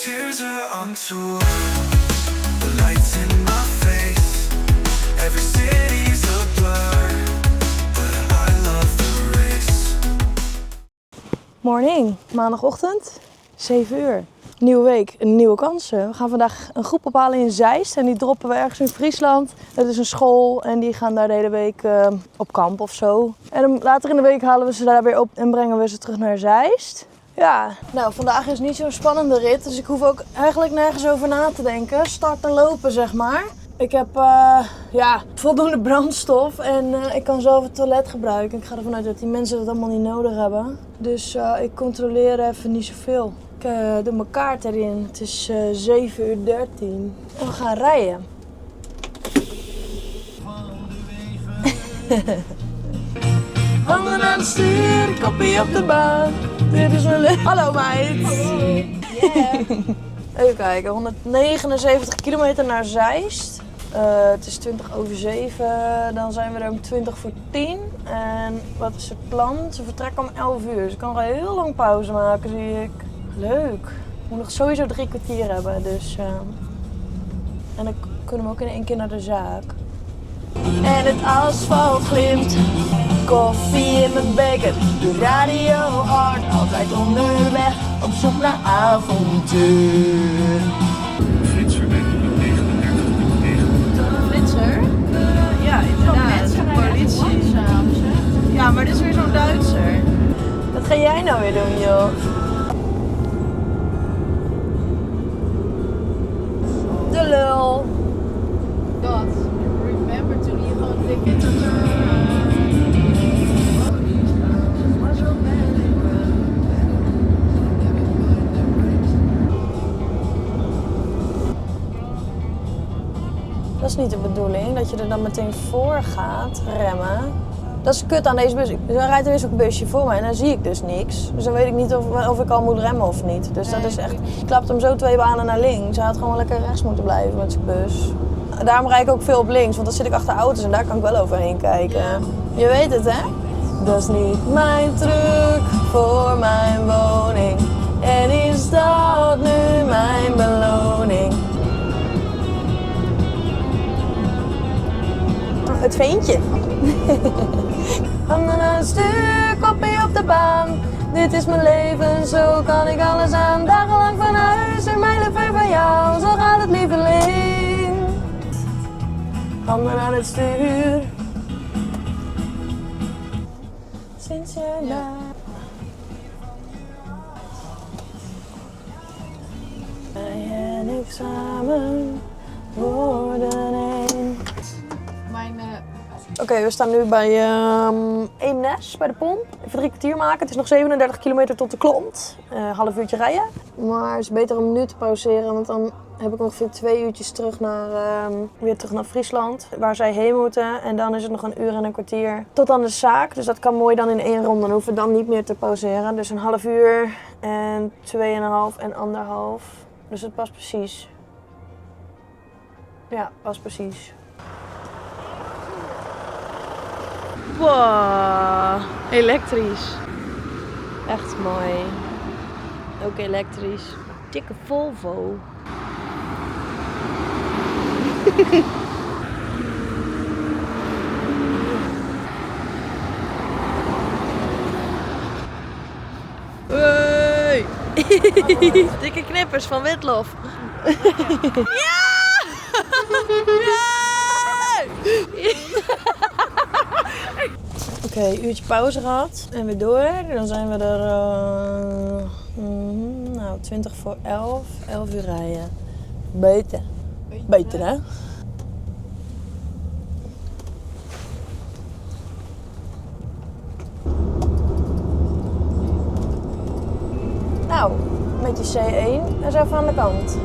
tears are on tour. The lights in my face. Every city's a blur. But I love the race. Morning, maandagochtend, 7 uur. Nieuwe week, nieuwe kansen. We gaan vandaag een groep ophalen in Zeist en die droppen we ergens in Friesland. Het is een school en die gaan daar de hele week op kamp of zo. En dan later in de week halen we ze daar weer op en brengen we ze terug naar Zeist. Ja, nou vandaag is niet zo'n spannende rit, dus ik hoef ook eigenlijk nergens over na te denken. Starten lopen zeg maar. Ik heb voldoende brandstof en ik kan zelf het toilet gebruiken. Ik ga ervan uit dat die mensen dat allemaal niet nodig hebben. Dus ik controleer even niet zoveel. Ik doe mijn kaart erin. Het is 7:13 en we gaan rijden. Handen aan het stuur, koppie op de baan. Dit is mijn leven. Hallo meid. Hallo. Yeah. Even kijken, 179 kilometer naar Zeist. Het is 7:20, dan zijn we er om 10:20. En wat is het plan? Ze vertrekken om 11 uur, dus ik kan nog heel lang pauze maken, zie ik. Leuk. Ik moet nog sowieso 3 kwartier hebben, dus... En dan kunnen we ook in één keer naar de zaak. En het asfalt glimt, koffie in mijn beker, de radio hard, altijd onderweg, op zoek naar avontuur. Flitser denk ik, 39,9. Flitser? Ja, inderdaad. Politie. Ja, maar dit is weer zo'n Duitser. Wat ga jij nou weer doen, joh? De lul. Dat. Remember toen je gewoon ticket Dat is niet de bedoeling, dat je er dan meteen voor gaat remmen. Dat is kut aan deze bus. Dus dan rijdt er weer zo'n busje voor mij en dan zie ik dus niks. Dus dan weet ik niet of ik al moet remmen of niet. Dus dat is echt... Ik klapt hem zo 2 banen naar links. Hij had gewoon lekker rechts moeten blijven met zijn bus. Daarom rijd ik ook veel op links, want dan zit ik achter auto's en daar kan ik wel overheen kijken. Je weet het, hè? Dat is niet mijn truc voor mijn woning. En is dat nu mijn beloning? Het veentje. Handen aan het stuur, koppie op de baan. Dit is mijn leven, zo kan ik alles aan. Dagenlang van huis en mijlen ver van jou. Zo gaat het lieveling. Handen aan het stuur. Sinds jij daar. Wij en ik samen worden één. Oké, we staan nu bij Eemnes, bij de pomp. Even 3 kwartier maken. Het is nog 37 kilometer tot de Klont. Half uurtje rijden. Maar het is beter om nu te pauzeren, want dan heb ik ongeveer 2 uurtjes weer terug naar Friesland, waar zij heen moeten. En dan is het nog 1 uur en een kwartier tot aan de zaak. Dus dat kan mooi dan in 1 ronde. Dan hoeven we dan niet meer te pauzeren. Dus een half uur en 2,5 en 1,5. Dus het past precies. Ja, past precies. Wow, elektrisch. Echt mooi. Ook elektrisch. Dikke Volvo. Hey. Dikke knippers van Witlof. Ja! Oké, uurtje pauze gehad en weer door. Dan zijn we er 20 voor 11, 11 uur rijden. Beter. Beter hè? Nou, met je C1 en zo even aan de kant.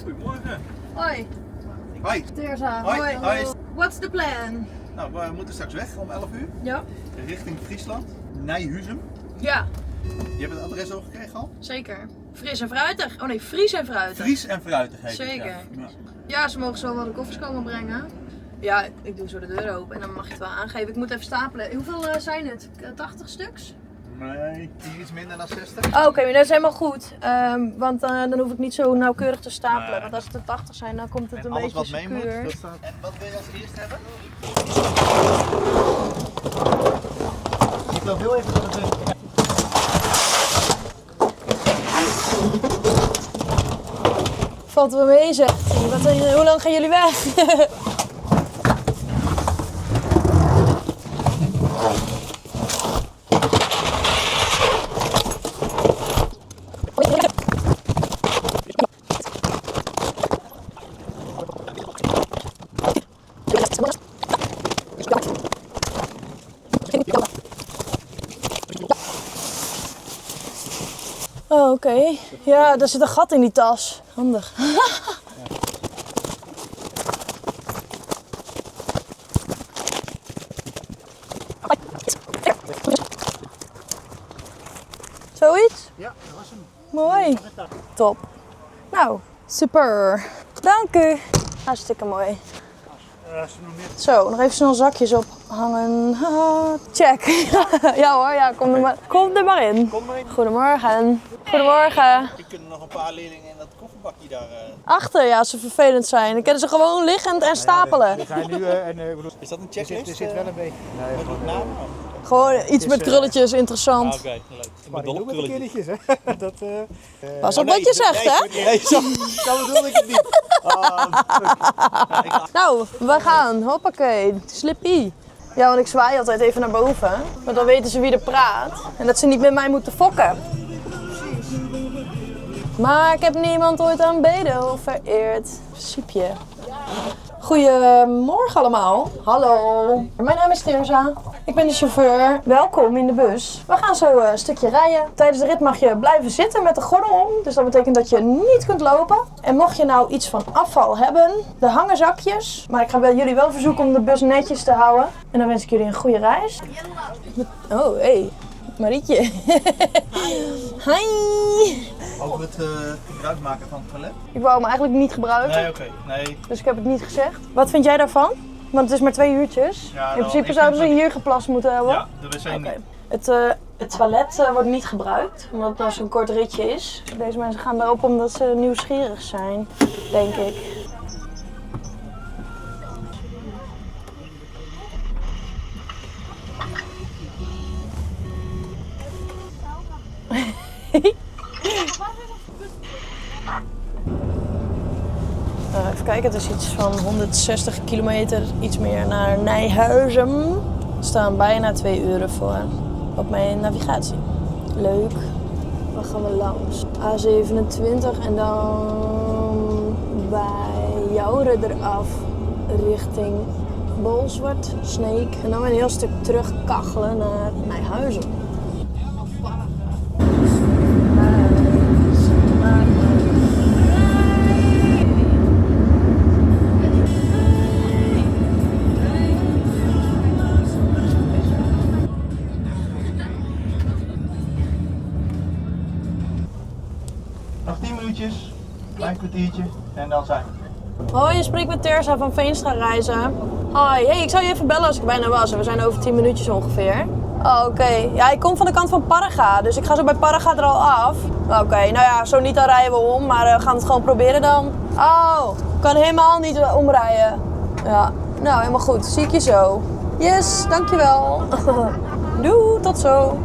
Goedemorgen. Hoi. Hoi. Teersa. Hoi. Hoi. What's the plan? Nou, we moeten straks weg om 11 uur. Ja. Richting Friesland. Nijhuizen. Ja, Je hebt het adres al gekregen al? zeker. Fris en fruitig. Oh nee, Fries en fruitig. Fries en fruitig heet het, Zeker. ja. Ja. Ja, ze mogen zo wel de koffers komen brengen. Ja, ik doe zo de deur open en dan mag je het wel aangeven. Ik moet even stapelen. Hoeveel zijn het? 80 stuks? Nee, hier iets minder dan 60. Oh, oké, maar dat is helemaal goed. Want dan hoef ik niet zo nauwkeurig te stapelen. Nee. Want als het er 80 zijn, dan komt het En een alles beetje wat mee moet, secuur. dat staat. En wat wil je als eerst hebben? Ik loop heel even naar de deur. Valt er wel mee, zegt hij. Hoe lang gaan jullie weg? Oh, oké. Ja, er zit een gat in die tas. Handig. Zoiets? Ja, dat was hem. Mooi. Top. Nou, super. Dank u. Hartstikke mooi. Zo, nog even snel zakjes ophangen. Haha, check. Ja hoor, ja, kom er maar in. Kom maar in. Goedemorgen. Goedemorgen. Ik kunnen nog een paar leerlingen in dat kofferbakje daar. Achter, ja, als ze vervelend zijn. Dan kunnen ze gewoon liggend en stapelen. We zijn nu, Is dat een checklist? er zit wel een beetje. Nee, Met naam? Gewoon iets met krulletjes, interessant. Oké, leuk. Ik maar ben dol op met de krulletjes. kindertjes, hè? Dat, Pas op wat je zegt, hè? Nee, zo bedoelde ik het niet. Nou, we gaan. Hoppakee. Slippy. Ja, want ik zwaai altijd even naar boven. Want dan weten ze wie er praat. En dat ze niet met mij moeten fokken. Maar ik heb niemand ooit aanbeden vereerd. Siepje. Goedemorgen allemaal. Hallo. Mijn naam is Tirza. Ik ben de chauffeur. Welkom in de bus. We gaan zo een stukje rijden. Tijdens de rit mag je blijven zitten met de gordel om. Dus dat betekent dat je niet kunt lopen. En mocht je nou iets van afval hebben, er hangen zakjes. Maar ik ga jullie wel verzoeken om de bus netjes te houden. En dan wens ik jullie een goede reis. Oh, hé. Hey. Marietje. Hi. Over het gebruik maken van het toilet? Ik wou hem eigenlijk niet gebruiken. Nee, oké. Nee. Dus ik heb het niet gezegd. Wat vind jij daarvan? Want het is maar 2 uurtjes. Ja, in nou, principe ik zouden ze vind hier geplast moeten hebben. Ja, de wc Oké. niet. Het toilet wordt niet gebruikt, omdat het nou zo'n kort ritje is. Deze mensen gaan erop omdat ze nieuwsgierig zijn, denk ik. Even kijken, het is iets van 160 kilometer, iets meer naar Nijhuizen. Er staan bijna 2 uur voor op mijn navigatie. Leuk. Waar gaan we langs? A27 en dan bij Joure eraf richting Bolsward, Sneek. En dan weer een heel stuk terugkachelen naar Nijhuizen. Nog 10 minuutjes, klein kwartiertje en dan zijn we. Hoi, je spreekt met Tirza van Veenstra Reizen. Hoi, hey, ik zou je even bellen als ik bijna was. We zijn over 10 minuutjes ongeveer. Oh, oké. Ja, ik kom van de kant van Parga, dus ik ga zo bij Parga er al af. Oké, nou ja, zo niet dan rijden we om, maar we gaan het gewoon proberen dan. Oh, ik kan helemaal niet omrijden. Ja, nou helemaal goed. Zie ik je zo. Yes, dankjewel. Doei, tot zo.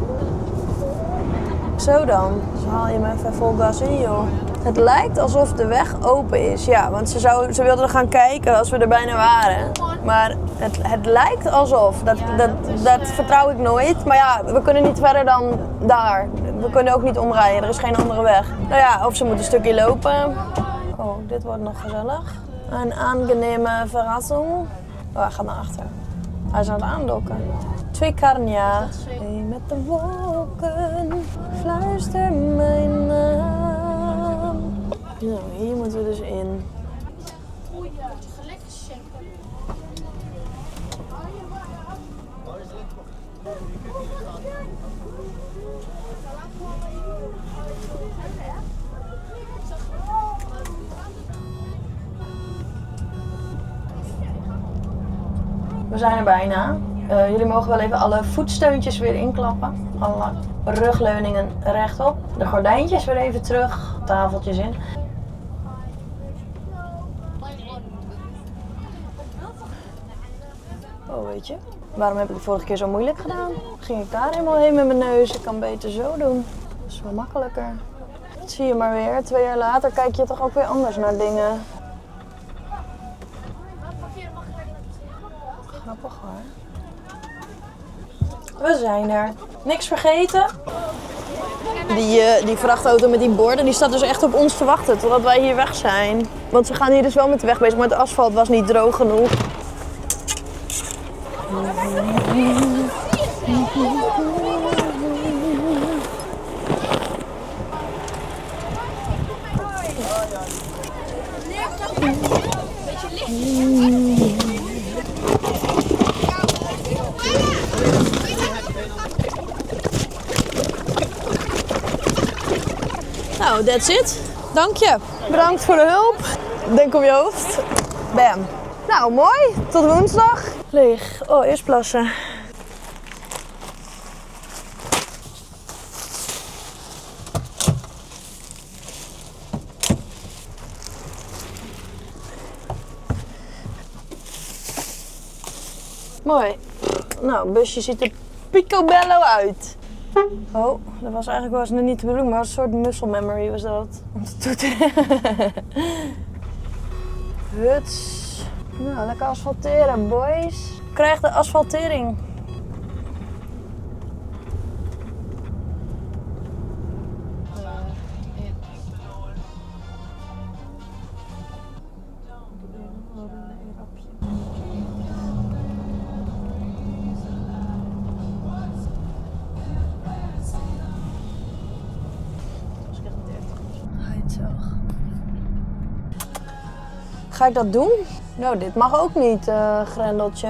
Zo dan. Dus haal je me even vol gas in, joh. Het lijkt alsof de weg open is. Ja, want ze wilden gaan kijken als we er bijna waren. Maar het lijkt alsof. Dat vertrouw ik nooit. Maar ja, we kunnen niet verder dan daar. We kunnen ook niet omrijden. Er is geen andere weg. Nou ja, of ze moeten een stukje lopen. Oh, dit wordt nog gezellig. Een aangename verrassing. Oh, hij gaat naar achter. Hij is aan het aandokken. Twee Carnia. Hey, met de wolken, fluister mijn naam. Nou, hier moeten we dus in. We zijn er bijna. Jullie mogen wel even alle voetsteuntjes weer inklappen. Alle rugleuningen rechtop. De gordijntjes weer even terug. Tafeltjes in. Oh, weet je. Waarom heb ik het vorige keer zo moeilijk gedaan? Ging ik daar helemaal heen met mijn neus? Ik kan beter zo doen. Dat is wel makkelijker. Dat zie je maar weer. 2 jaar later kijk je toch ook weer anders naar dingen. Grappig hoor. We zijn er. Niks vergeten. Die vrachtauto met die borden, die staat dus echt op ons te wachten totdat wij hier weg zijn. Want ze gaan hier dus wel met de weg bezig, maar het asfalt was niet droog genoeg. Nou, that's it. Dank je. Bedankt voor de hulp. Denk op je hoofd. Bam. Nou, mooi. Tot woensdag. Leeg. Oh, eerst plassen. Mooi. Nou, het busje ziet er picobello uit. Oh, dat was eigenlijk wel eens niet de bedoeling, maar een soort muscle memory was dat. Om te toeteren. Huts. Nou, lekker asfalteren, boys. Krijg de asfaltering. Ga ik dat doen? Nou, dit mag ook niet, grendeltje.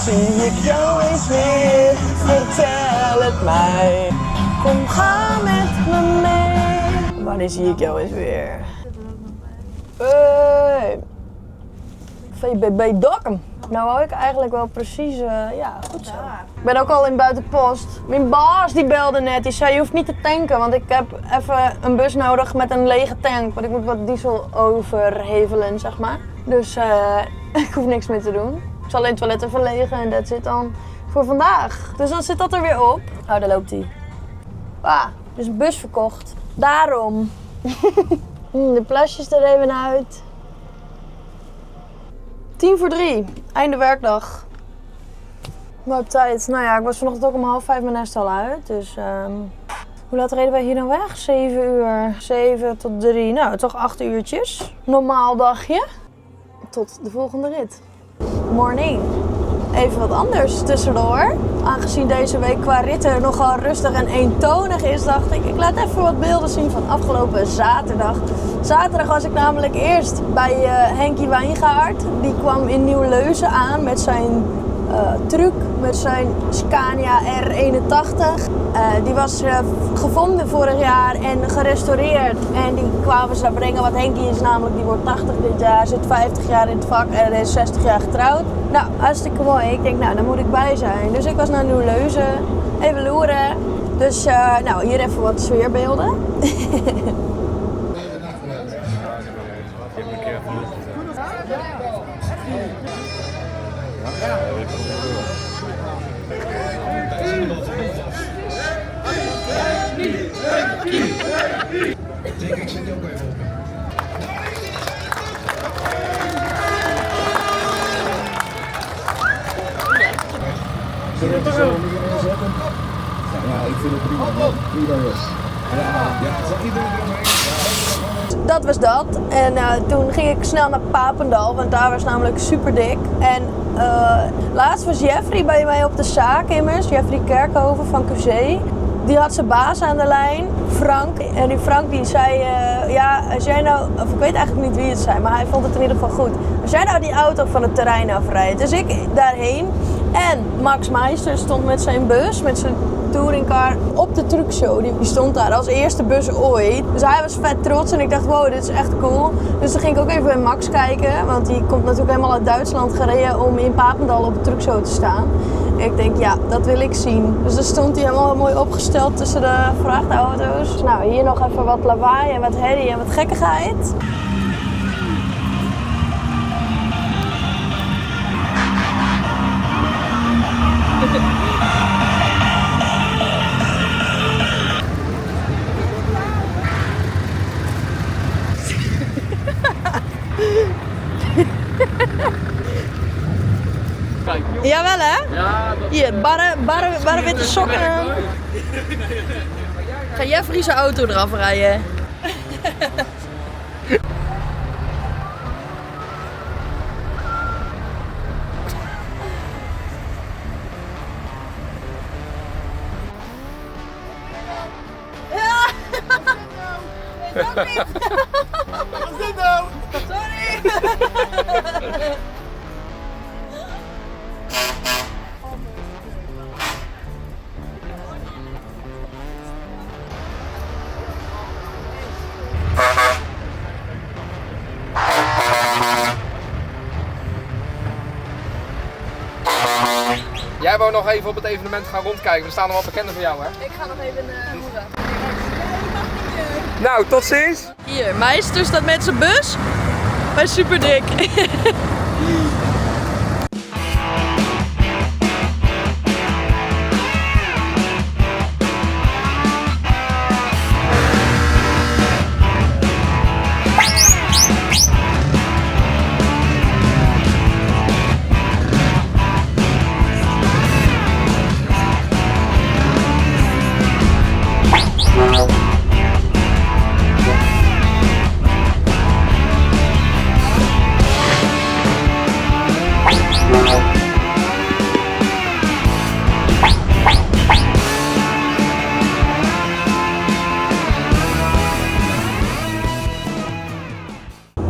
Zie ik jou eens weer, vertel het mij. Kom, ga met me mee. Wanneer zie ik jou eens weer? Hey. VBB Dokkum. Nou wou ik eigenlijk wel precies, ja, goed zo. Ik ben ook al in buitenpost. Mijn baas die belde net, die zei je hoeft niet te tanken, want ik heb even een bus nodig met een lege tank. Want ik moet wat diesel overhevelen, zeg maar. Dus ik hoef niks meer te doen. Ik zal alleen het toilet even legen en dat zit dan voor vandaag. Dus dan zit dat er weer op. Oh, daar loopt hij. Ah, dus een bus verkocht. Daarom. De plasjes er even uit. 2:50, einde werkdag. Maar op tijd. Nou ja, ik was vanochtend ook om 4:30 mijn nest al uit. Dus hoe laat reden wij hier nou weg? 7 uur. 7 tot 3. Nou, toch 8 uurtjes. Normaal dagje. Tot de volgende rit. Morning. Even wat anders tussendoor. Aangezien deze week qua ritten nogal rustig en eentonig is, dacht ik laat even wat beelden zien van afgelopen zaterdag. Zaterdag was ik namelijk eerst bij Henkie Wijngaard. Die kwam in Nieuw-Leuzen aan met zijn truck, met zijn Scania R81. Die was gevonden vorig jaar en gerestaureerd. En die kwamen ze brengen, want Henkie is namelijk, die wordt 80 dit jaar, zit 50 jaar in het vak en is 60 jaar getrouwd. Nou, hartstikke mooi. Ik denk, nou, daar moet ik bij zijn. Dus ik was naar Nieuw-Leuzen, even loeren. Dus, nou, hier even wat sfeerbeelden. heb een keer van Ik zet je ook even op. Ja, ik vind het prima is. Ja, zal iedereen eromheen? Dat was dat. En toen ging ik snel naar Papendal, want daar was namelijk super dik. En laatst was Jeffrey bij mij op de zaak immers, Jeffrey Kerkhoven van QC. Die had zijn baas aan de lijn, Frank. En die Frank die zei, ja, als jij nou, of ik weet eigenlijk niet wie het zei, maar hij vond het in ieder geval goed. Als jij nou die auto van het terrein afrijdt, dus ik daarheen. En Max Meister stond met zijn bus, met zijn touringcar op de truckshow. Die stond daar als eerste bus ooit. Dus hij was vet trots en ik dacht, wow, dit is echt cool. Dus dan ging ik ook even bij Max kijken, want die komt natuurlijk helemaal uit Duitsland gereden om in Papendal op de truckshow te staan. En ik denk, ja, dat wil ik zien. Dus dan stond hij helemaal mooi opgesteld tussen de vrachtauto's. Dus nou, hier nog even wat lawaai en wat herrie en wat gekkigheid. Jawel hè? Ja, hier, barre witte sokken. Ga Jeffrey zijn auto eraf rijden. Ja! Nee, dat niet! Wat is dit nou? Sorry! Jij wou nog even op het evenement gaan rondkijken. Er staan nog wat bekenden van jou, hè? Ik ga nog even hoeren. Nou, tot ziens! Hier, Meister staat met zijn bus bij Superdik.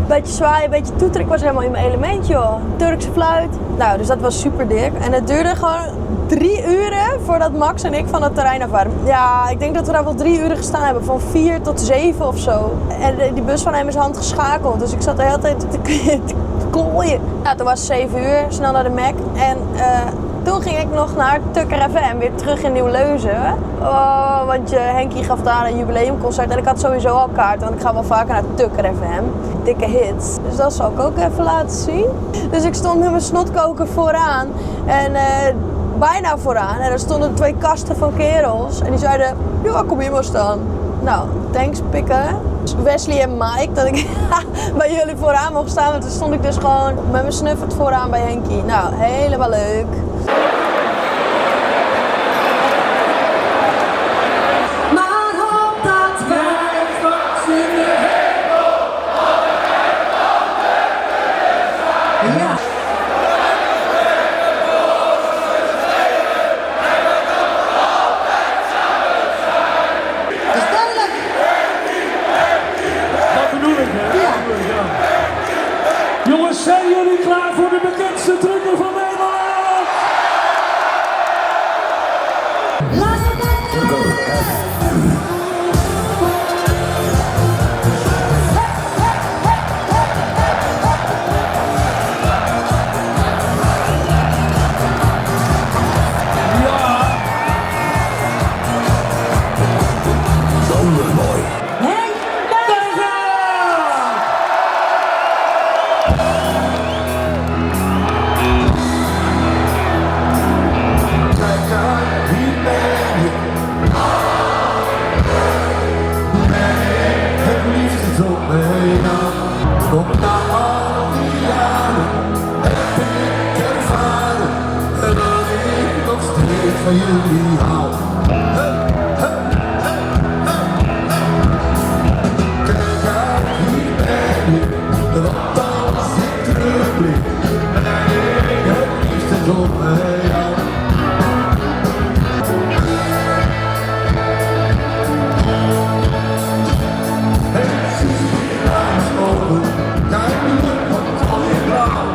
Beetje zwaaien, beetje toeteren. Ik was helemaal in mijn element, joh. Turkse fluit. Nou, dus dat was super dik. En het duurde gewoon 3 uren voordat Max en ik van het terrein af waren. Ja, ik denk dat we daar wel 3 uren gestaan hebben. Van 4 tot 7 of zo. En die bus van hem is handgeschakeld. Dus ik zat de hele tijd te klooien. Nou, toen was het 7 uur. Snel naar de Mac. En toen ging ik nog naar Tukker FM. Weer terug in Nieuw-Leuzen. Oh, want Henkie gaf daar een jubileumconcert. En ik had sowieso al kaart. Want ik ga wel vaker naar Tukker FM. Dikke hits. Dus dat zal ik ook even laten zien. Dus ik stond met mijn snotkoker vooraan. En bijna vooraan. En er stonden 2 kasten van kerels. En die zeiden, ja, kom hier maar staan. Nou, thanks pikken. Wesley en Mike, dat ik bij jullie vooraan mocht staan. Want toen stond ik dus gewoon met mijn snuffert vooraan bij Henkie. Nou, helemaal leuk. Maar hoop dat wij zingen. Ja. Is duidelijk. Dat bedoel ik, hè? Ja. Jongens, zijn jullie klaar voor de bekendste trucker van Nederland? van jullie hou. Kijk uit, hier ben ik, want als ik terugblik, ben ik het liefste zonder jou. En zie je naar ogen, kijk nu wat al je blauw.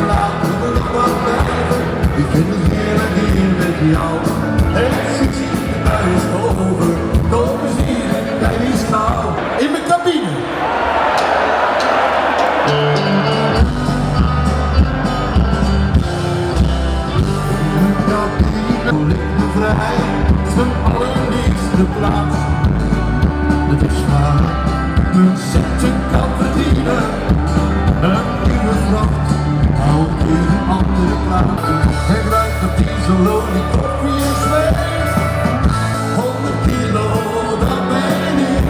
Laten we nog wat blijven, ik vind het heerlijk hier met jou. En zie je naar ogen, kom eens hier en kijk eens gauw. In mijn cabine. Voel ik me vrij, het is mijn allerliefste plaats. Het is waar, mijn centen kan verdienen. Een nieuwe vracht, hou ik in een andere plaats. Het ruikt op diesel, die koffie en zweet. 100 kilo, dat ben ik.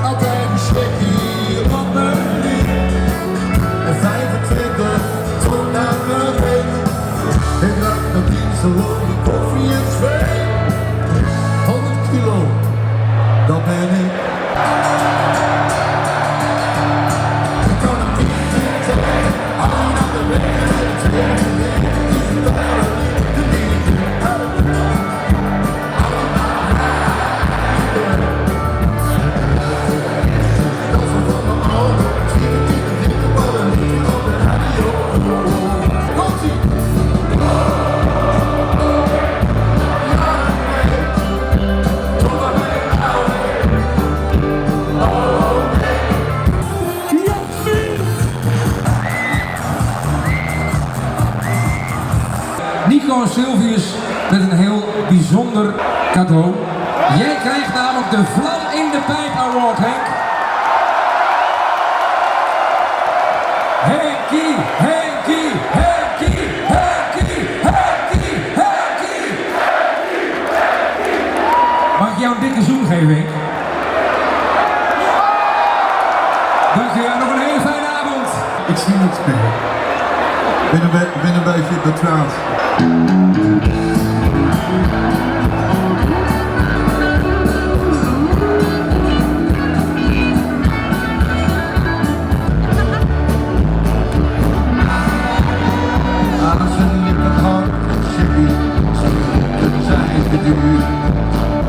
Altijd een schrik hier op mijn lief. En 25 ton naar mijn reet. Ik ruik naar diesel, die koffie en zweet. 100 kilo, dat ben ik. Ik kan het niet vertellen, alleen aan de weg. Nico en Sylvius met een heel bijzonder cadeau. Jij krijgt namelijk de Vlam in de Pijp Award, Henk. Henkie, Henkie, Henkie, Henkie, Henkie, Henkie. Mag ik jou een dikke zoen geven, Henk? Dankjewel, nog een hele fijne avond. Ik zie niks meer. Ik ben een beetje betraand. Aan zijn lippen hangt een chickie, zijn lippen zijn geduurd.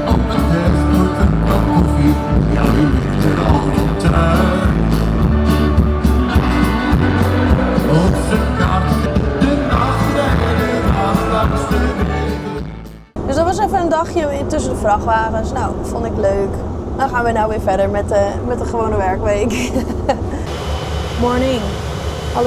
Op mijn desk wordt een kop koffie, ja die ligt er al op tuin. Op zijn kaart, de nacht en de nacht langs de wegen. Dus dat was even een dagje tussen de vrachtwagens. Nou, vond ik leuk. Dan gaan we nou weer verder met de gewone werkweek. Morning. 8:30.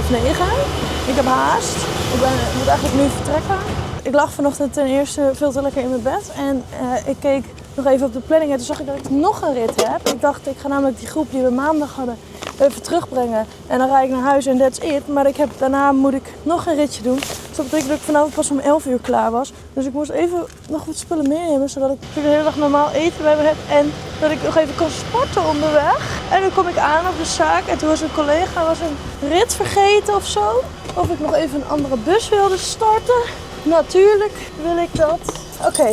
Ik heb haast. Ik moet eigenlijk nu vertrekken. Ik lag vanochtend ten eerste veel te lekker in mijn bed. En ik keek nog even op de planning en toen zag ik dat ik nog een rit heb. Ik dacht, ik ga namelijk die groep die we maandag hadden even terugbrengen. En dan rijd ik naar huis en that's it. Maar daarna moet ik nog een ritje doen. Dus dat betekent dat ik vanavond pas om 11 uur klaar was. Dus ik moest even nog wat spullen meenemen. Zodat ik de hele dag normaal eten bij me heb. En dat ik nog even kan sporten onderweg. En toen kom ik aan op de zaak. En toen was een collega een rit vergeten of zo. Of ik nog even een andere bus wilde starten. Natuurlijk wil ik dat. Oké,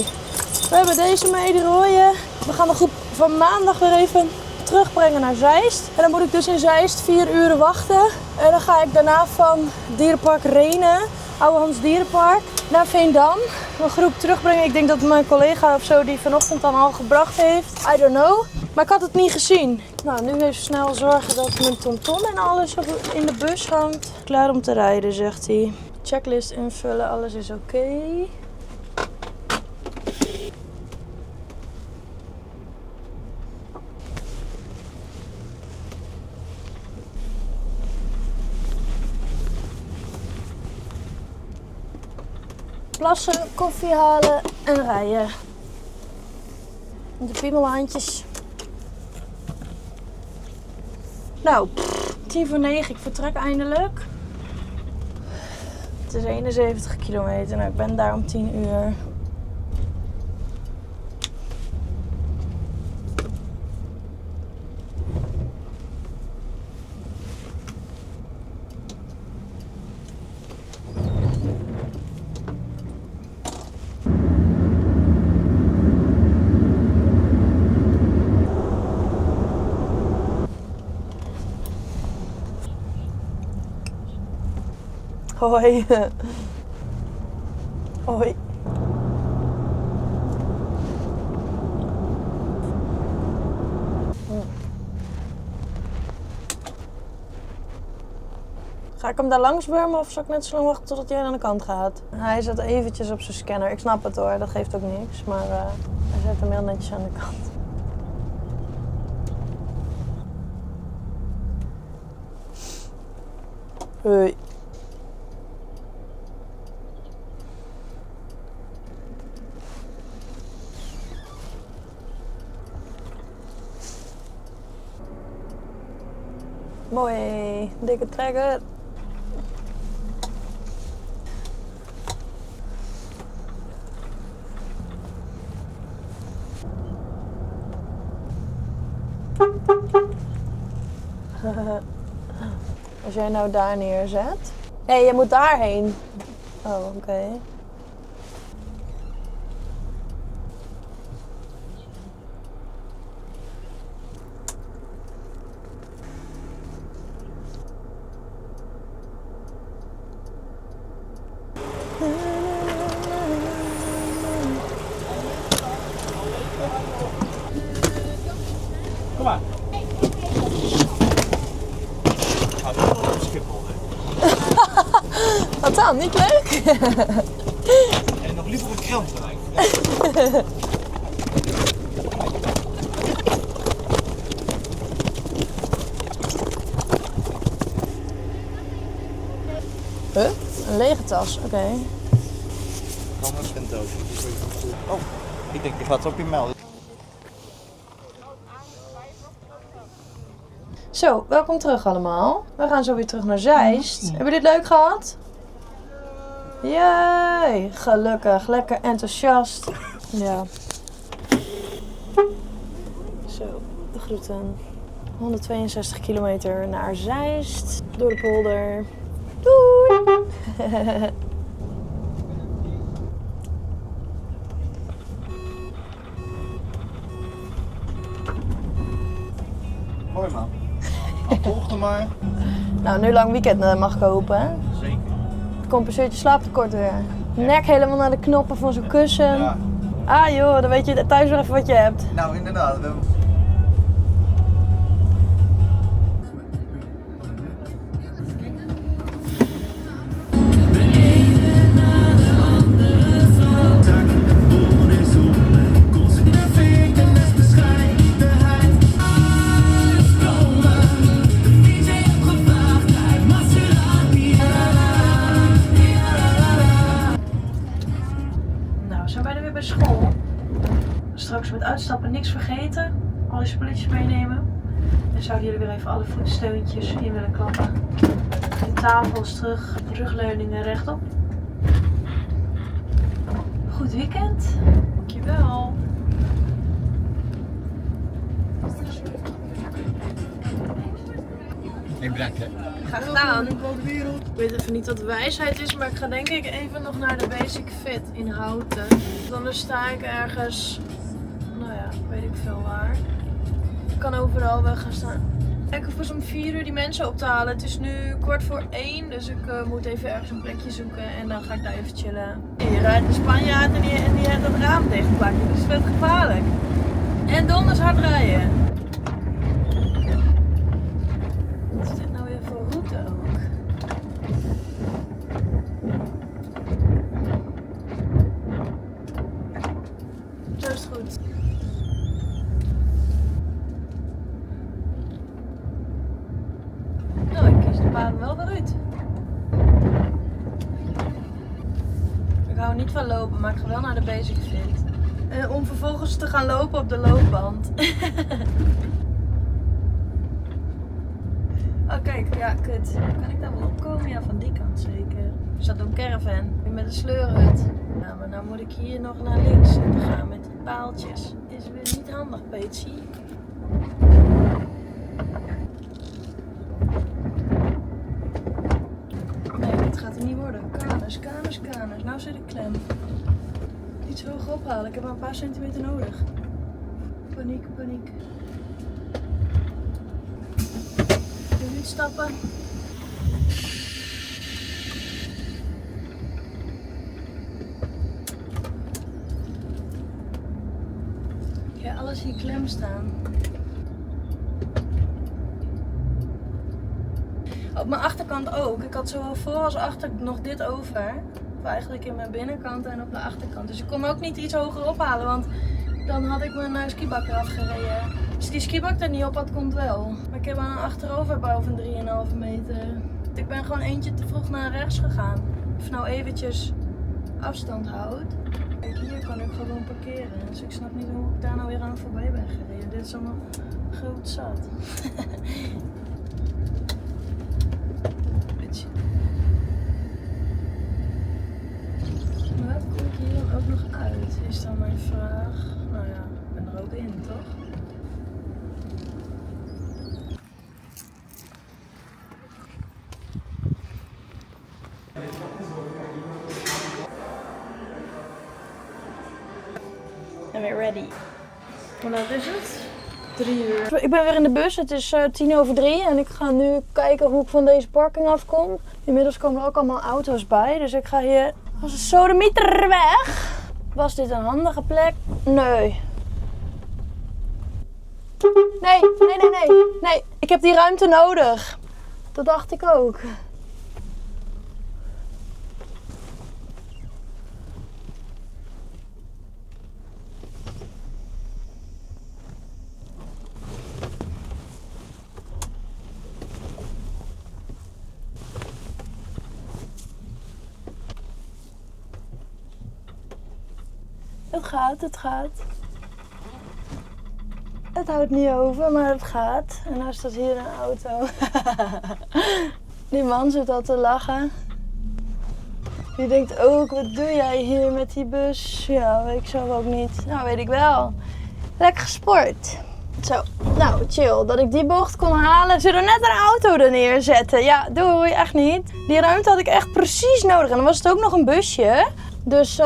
we hebben deze mee, die rode. We gaan de groep van maandag weer even terugbrengen naar Zeist. En dan moet ik dus in Zeist 4 uur wachten. En dan ga ik daarna van Dierenpark Renen, Oude Hans Dierenpark, naar Veendam. Een groep terugbrengen. Ik denk dat mijn collega of zo die vanochtend dan al gebracht heeft. I don't know. Maar ik had het niet gezien. Nou, nu even snel zorgen dat mijn tomtom en alles in de bus hangt. Klaar om te rijden, zegt hij. Checklist invullen, alles is oké. Plassen, koffie halen en rijden. De piemelhandjes. Nou, 8:50, ik vertrek eindelijk. Het is 71 kilometer, nou, ik ben daar om 10 uur. Hoi. Hoi. Ga ik hem daar langs wurmen of zal ik net zo lang wachten totdat hij aan de kant gaat? Hij zet eventjes op zijn scanner. Ik snap het hoor, dat geeft ook niks. Maar hij zet hem heel netjes aan de kant. Hoi. Mooi, dikke trekker. Als jij nou daar neerzet. Hé, je moet daarheen. Oh, oké. Kom maar. Schiphol, hè. Wat dan? Niet leuk? En nog liever een krantenrijk. Huh? Een lege tas, oké. Kan een centootje. Oh, ik denk die gaat op je melden. Zo, welkom terug allemaal. We gaan zo weer terug naar Zeist. Hebben jullie het leuk gehad? Jee, gelukkig. Lekker enthousiast. Ja. Zo, de groeten. 162 kilometer naar Zeist. Door de polder. Doei! Mooi man. Volg er maar. Nou, nu lang weekend mag ik hopen, hè? Zeker. Het compenseert je slaaptekort weer. Nek helemaal naar de knoppen van zo'n kussen. Ja. Ah joh, dan weet je thuis weer even wat je hebt. Nou, inderdaad. Nou, zijn wij er weer bij school. Straks met uitstappen niks vergeten. Al die spulletjes meenemen. En zouden jullie weer even alle voetsteuntjes in willen klappen. De tafels terug, rugleuningen rechtop. Goed weekend. Dankjewel. Nee, bedankt hè. Graag gedaan. Ik weet even niet wat wijsheid is, maar ik ga denk ik even nog naar de Basic Fit in Houten. Dan sta ik ergens, nou ja, weet ik veel waar. Ik kan overal wel gaan staan. Ik hoef pas om 4 uur die mensen op te halen. Het is nu 1:15, dus ik moet even ergens een plekje zoeken en dan ga ik daar even chillen. Je rijdt een Spanjaard en die heeft het raam dichtgepakt. Dat is vet gevaarlijk. En donders hard rijden. Wat is dit nou weer voor route ook? Zo is het goed. Nou, ik kies de baan wel weer uit. Ik hou niet van lopen, maar ik ga wel naar de Basic Fit. Om vervolgens te gaan lopen op de loopband. Oh kijk, ja kut. Kan ik daar wel opkomen? Ja, van die kant zeker. Er staat een caravan met een sleurhut. Ja, maar nou moet ik hier nog naar links gaan met die paaltjes. Is weer niet handig, Peetsie. Nee, dit gaat er niet worden. Kanus, kanus, kanus. Nou zit ik klem. Iets hoger ophalen. Ik heb maar een paar centimeter nodig. Paniek, paniek. Stappen. zie ik klem staan. Op mijn achterkant ook. Ik had zowel voor als achter nog dit over. Of eigenlijk in mijn binnenkant en op de achterkant. Dus ik kon ook niet iets hoger ophalen, want dan had ik mijn skibak eraf gereden. Als die skibak er niet op had, kon het wel. Maar ik heb een achteroverbouw van 3,5 meter. Ik ben gewoon eentje te vroeg naar rechts gegaan. Of nou eventjes afstand houdt. Kijk, hier kan ik gewoon parkeren. Dus ik snap niet hoe ik daar nou weer aan voorbij ben gereden. Dit is allemaal groot zat. Maar kom ik hier dan ook nog uit? Is dan mijn vraag. Nou ja, ik ben er ook in, toch? En weer ready. Hoe laat is het? 3 uur. Ik ben weer in de bus. Het is 3:10 en ik ga nu kijken hoe ik van deze parking afkom. Inmiddels komen er ook allemaal auto's bij, dus ik ga hier als een sodemieter weg. Was dit een handige plek? Nee. Nee. Ik heb die ruimte nodig. Dat dacht ik ook. Het gaat. Het houdt niet over, maar het gaat. En nou staat hier een auto. Die man zit al te lachen. Die denkt ook, wat doe jij hier met die bus? Ja, weet ik zelf ook niet. Nou, weet ik wel. Lekker gesport. Zo, nou chill. Dat ik die bocht kon halen. Ze er net een auto er neerzetten. Ja, doe je echt niet. Die ruimte had ik echt precies nodig. En dan was het ook nog een busje. Dus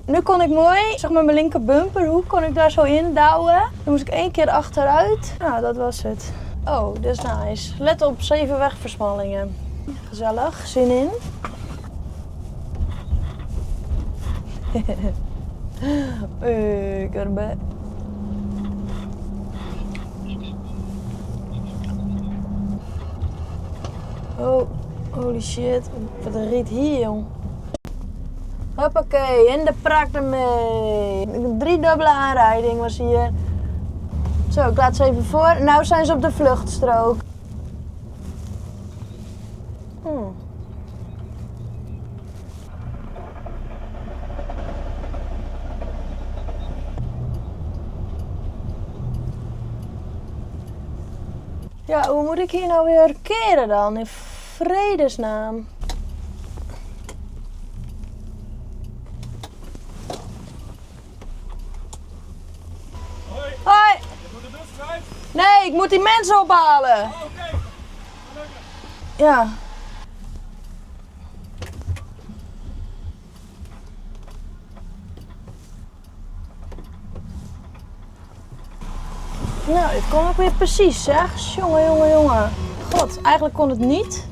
nu kon ik mooi, zeg maar mijn linker bumperhoek, kon ik daar zo in douwen. Dan moest ik 1 keer achteruit. Nou, dat was het. Oh, dat is nice. Let op 7 wegversmallingen. Gezellig, zin in. Ik erbij. Oh, holy shit. Wat een riet hier, jong. Hoppakee, in de prak ermee. 3-dubbele aanrijding was hier. Zo, ik laat ze even voor. Nou zijn ze op de vluchtstrook. Ja, hoe moet ik hier nou weer keren dan? In vredesnaam. Hoi! Nee, ik moet die mensen ophalen. Oh, oké. Ja. Nou, dit kon ook weer precies, zeg. Jongen. God, eigenlijk kon het niet.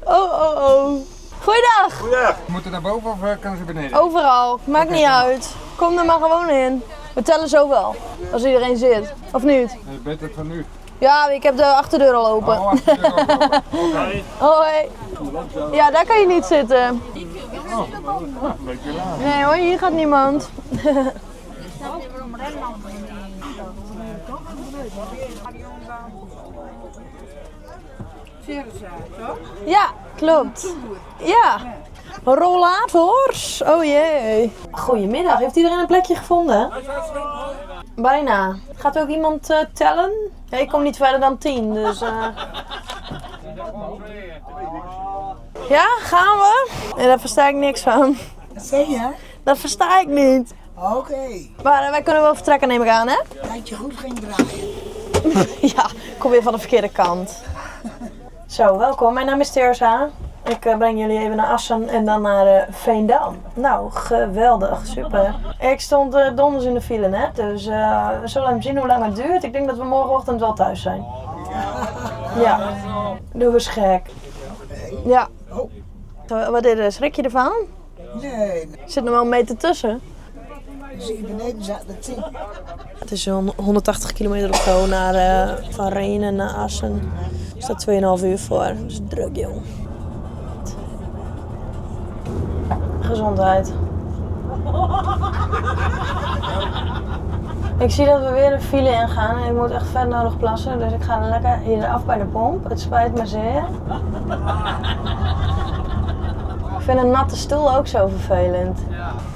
Oh. Goeiedag. Goeiedag. Moeten naar boven of kunnen ze beneden? Overal, maakt niet uit. Kom er maar gewoon in. We tellen zo wel, als iedereen zit. Of niet? Je bent het van nu. Ja, ik heb de achterdeur al open. Oh, achterdeur open. Hoi. Hoi. Ja, daar kan je niet zitten. Een beetje laat. Nee hoor, hier gaat niemand. Ja, klopt. Ja. Rollators. Oh jee. Goedemiddag, heeft iedereen een plekje gevonden? Bijna. Gaat ook iemand tellen? Ja, ik kom niet verder dan 10, dus... Ja, gaan we? Nee, daar versta ik niks van. Zeg je? Dat versta ik niet. Oké. Maar wij kunnen wel vertrekken, neem ik aan, hè? Dat je goed ging draaien. Ja, ik kom weer van de verkeerde kant. Zo, welkom. Mijn naam is Terza. Ik breng jullie even naar Assen en dan naar Veendam. Nou, geweldig. Super. Ik stond donders in de file net, dus we zullen even zien hoe lang het duurt. Ik denk dat we morgenochtend wel thuis zijn. Ja. Doe eens gek. Ja. Wat is er? Schrik je ervan? Nee, Zit nog wel een meter tussen. zie je beneden zat dat zie. Het is 180 kilometer of zo naar, van Renen naar Assen. Er staat 2,5 uur voor. Dat is druk, jong. Gezondheid. Ik zie dat we weer een file ingaan en ik moet echt vet nodig plassen. Dus ik ga lekker hier af bij de pomp. Het spijt me zeer. Ik vind een natte stoel ook zo vervelend.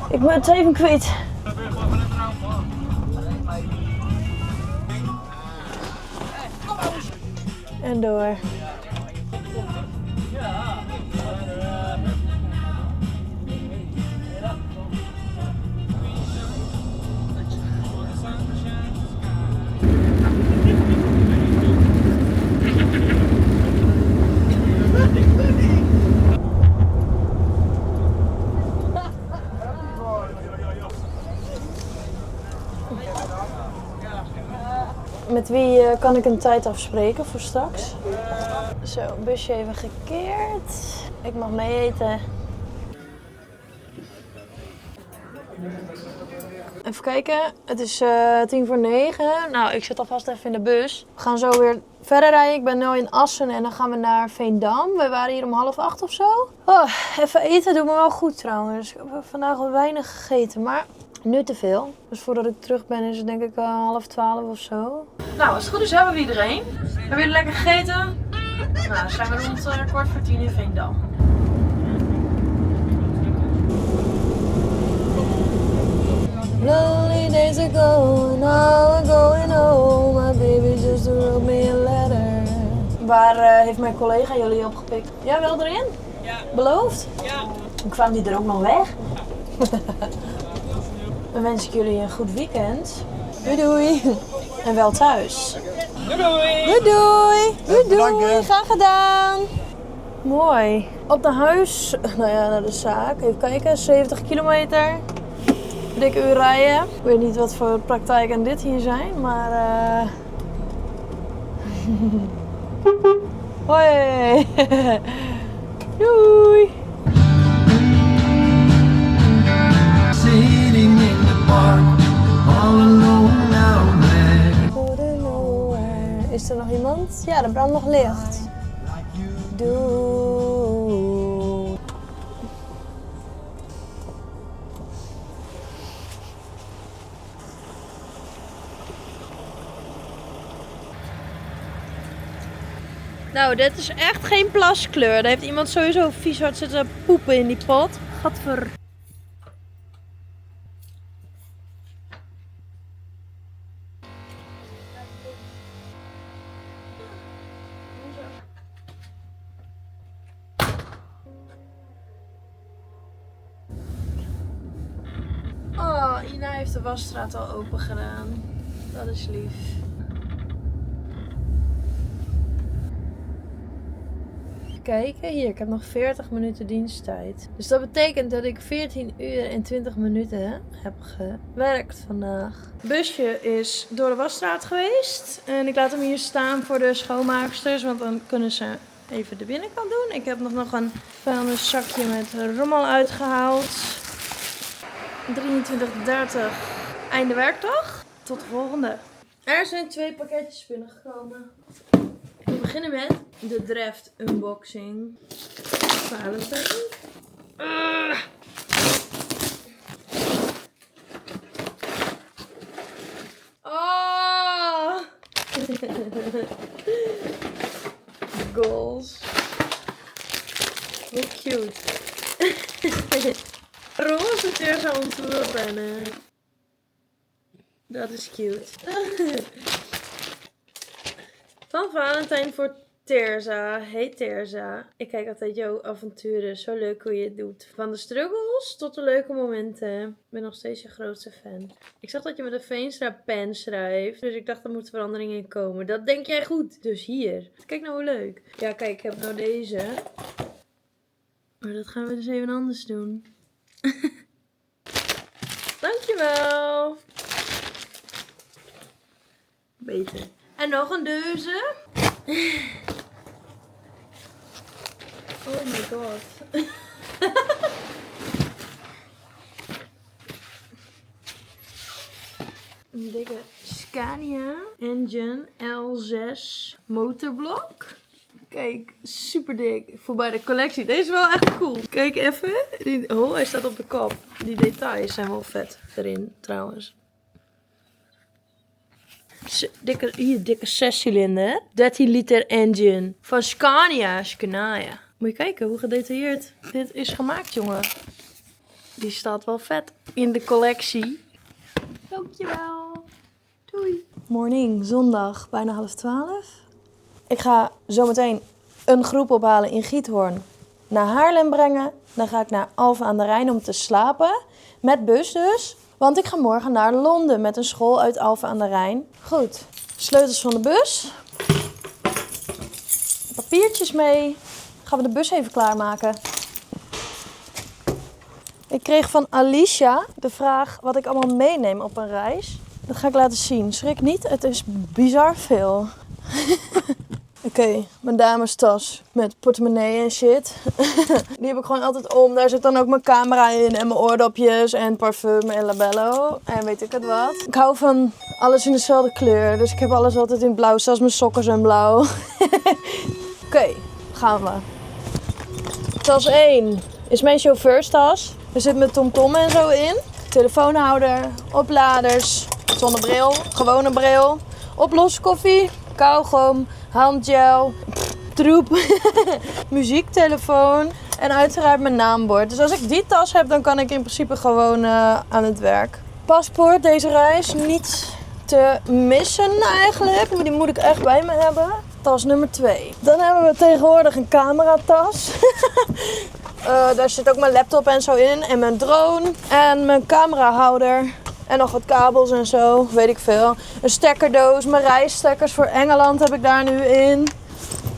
Ik ben het even kwijt. En door. Met wie kan ik een tijd afspreken voor straks? Zo, busje even gekeerd. Ik mag mee eten. Even kijken, het is 8:50. Nou, ik zit alvast even in de bus. We gaan zo weer verder rijden. Ik ben nu in Assen en dan gaan we naar Veendam. We waren hier om 7:30 of zo. Oh, even eten doet me wel goed trouwens. Ik heb vandaag al weinig gegeten, maar nu te veel. Dus voordat ik terug ben is het denk ik 11:30 of zo. Nou, als het goed is hebben we iedereen. We hebben weer lekker gegeten. Nou, dan zijn we rond 9:45 in Veendam. Lonely days ago, now I'm going home. My baby just wrote me a letter. Waar heeft mijn collega jullie opgepikt? Jij wel erin? Ja. Beloofd? Ja. Dan kwam die er ook nog weg. Dan wens ik jullie een goed weekend. Doei doei. En wel thuis. Doei doei. Doei doei. Doei doei. Graag gedaan. Mooi. Op naar huis. Nou ja, naar de zaak. Even kijken. 70 kilometer. Dikke uur rijden. Ik weet niet wat voor praktijken dit hier zijn, maar hoi. Doei. Sitting in the park, all alone now there. Is er nog iemand? Ja, er brandt nog licht. Doei. Nou, dit is echt geen plaskleur. Daar heeft iemand sowieso vies hard zitten poepen in die pot. Gadver. Oh, Ina heeft de wasstraat al open gedaan. Dat is lief. Kijken, hier, ik heb nog 40 minuten diensttijd. Dus dat betekent dat ik 14 uur en 20 minuten heb gewerkt vandaag. Het busje is door de wasstraat geweest. En ik laat hem hier staan voor de schoonmaaksters, want dan kunnen ze even de binnenkant doen. Ik heb nog een vuilniszakje met rommel uitgehaald. 23:30, einde werkdag. Tot de volgende. Er zijn 2 pakketjes binnengekomen. We beginnen met de Dreft unboxing. Valentijn. Oh! Goals. Hoe cute. Roze Teerza ontwerpen. Dat is cute. Van Valentijn voor Teerza. Hey Teerza. Ik kijk altijd jouw avonturen. Zo leuk hoe je het doet. Van de struggles tot de leuke momenten. Ik ben nog steeds je grootste fan. Ik zag dat je met een Veenstra pen schrijft. Dus ik dacht er moet verandering in komen. Dat denk jij goed. Dus hier. Kijk nou hoe leuk. Ja kijk, ik heb nou deze. Maar dat gaan we dus even anders doen. Dankjewel. Beter. En nog een deuze. Oh my god. Een dikke Scania Engine L6 motorblok. Kijk, super dik. Voor bij de collectie. Deze is wel echt cool. Kijk even. Oh, hij staat op de kop. Die details zijn wel vet erin trouwens. Dikke 6-cilinder. 13 liter engine. Van Scania. Moet je kijken hoe gedetailleerd dit is gemaakt, jongen. Die staat wel vet in de collectie. Dankjewel. Doei. Morning, zondag, bijna 11:30. Ik ga zometeen een groep ophalen in Giethoorn. Naar Haarlem brengen. Dan ga ik naar Alphen aan de Rijn om te slapen. Met bus dus. Want ik ga morgen naar Londen met een school uit Alphen aan de Rijn. Goed, sleutels van de bus. Papiertjes mee. Gaan we de bus even klaarmaken. Ik kreeg van Alicia de vraag wat ik allemaal meeneem op een reis. Dat ga ik laten zien. Schrik niet, het is bizar veel. Oké, mijn damestas met portemonnee en shit. Die heb ik gewoon altijd om. Daar zit dan ook mijn camera in en mijn oordopjes en parfum en labello. En weet ik het wat. Ik hou van alles in dezelfde kleur. Dus ik heb alles altijd in blauw. Zelfs mijn sokken zijn blauw. Oké, gaan we. Tas 1 is mijn chauffeurstas. Er zit mijn TomTom en zo in. Telefoonhouder, opladers, zonnebril, gewone bril, oploskoffie, kauwgom, handgel, troep, muziektelefoon en uiteraard mijn naambord. Dus als ik die tas heb, dan kan ik in principe gewoon aan het werk. Paspoort deze reis niet te missen eigenlijk, maar die moet ik echt bij me hebben. Tas nummer 2. Dan hebben we tegenwoordig een cameratas. Daar zit ook mijn laptop en zo in. En mijn drone. En mijn camerahouder. En nog wat kabels en zo. Weet ik veel. Een stekkerdoos. Mijn reisstekkers voor Engeland heb ik daar nu in.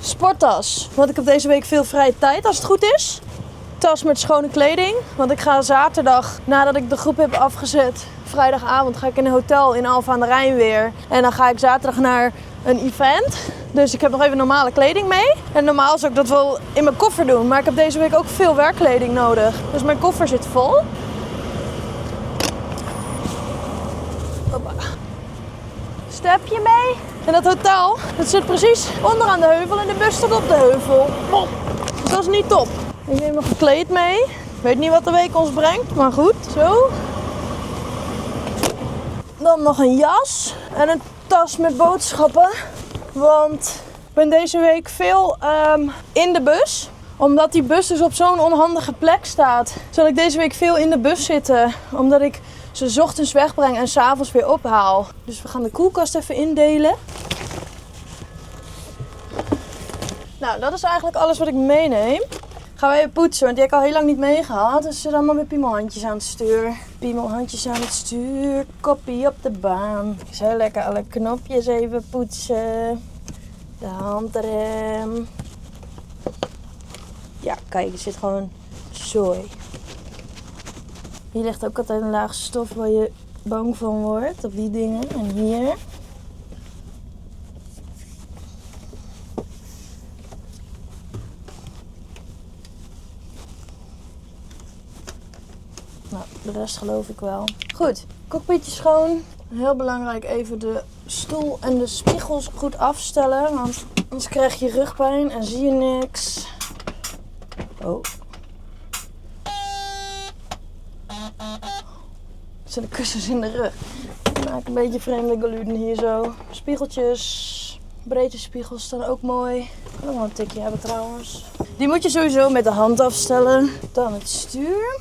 Sporttas. Want ik heb deze week veel vrije tijd als het goed is. Tas met schone kleding. Want ik ga zaterdag, nadat ik de groep heb afgezet, vrijdagavond ga ik in een hotel in Alphen aan de Rijn weer. En dan ga ik zaterdag naar een event. Dus ik heb nog even normale kleding mee. En normaal zou ik dat wel in mijn koffer doen. Maar ik heb deze week ook veel werkkleding nodig. Dus mijn koffer zit vol. Hoppa. Stapje mee. En dat hotel, dat zit precies onderaan de heuvel en de bus staat op de heuvel. Dus dat is niet top. Ik neem nog een kleed mee. Ik weet niet wat de week ons brengt, maar goed. Zo. Dan nog een jas en een tas met boodschappen. Want ik ben deze week veel in de bus. Omdat die bus dus op zo'n onhandige plek staat. Zal ik deze week veel in de bus zitten. Omdat ik ze 's ochtends wegbreng en 's avonds weer ophaal. Dus we gaan de koelkast even indelen. Nou, dat is eigenlijk alles wat ik meeneem. Gaan we even poetsen, want die heb ik al heel lang niet meegehad. Dus er allemaal weer piemelhandjes aan het stuur. Piemelhandjes aan het stuur, koppie op de baan. Zo lekker alle knopjes even poetsen. De handrem. Ja, kijk, er zit gewoon zooi. Hier ligt ook altijd een laag stof waar je bang van wordt. Op die dingen. En hier. Nou, de rest geloof ik wel. Goed, cockpitje schoon. Heel belangrijk even de stoel en de spiegels goed afstellen. Want anders krijg je rugpijn en zie je niks. Oh. Er zitten kussens in de rug. Ik maak een beetje vreemde galuden hier zo. Spiegeltjes. Breedte spiegels staan ook mooi. Ik wil nog een tikje hebben trouwens. Die moet je sowieso met de hand afstellen. Dan het stuur.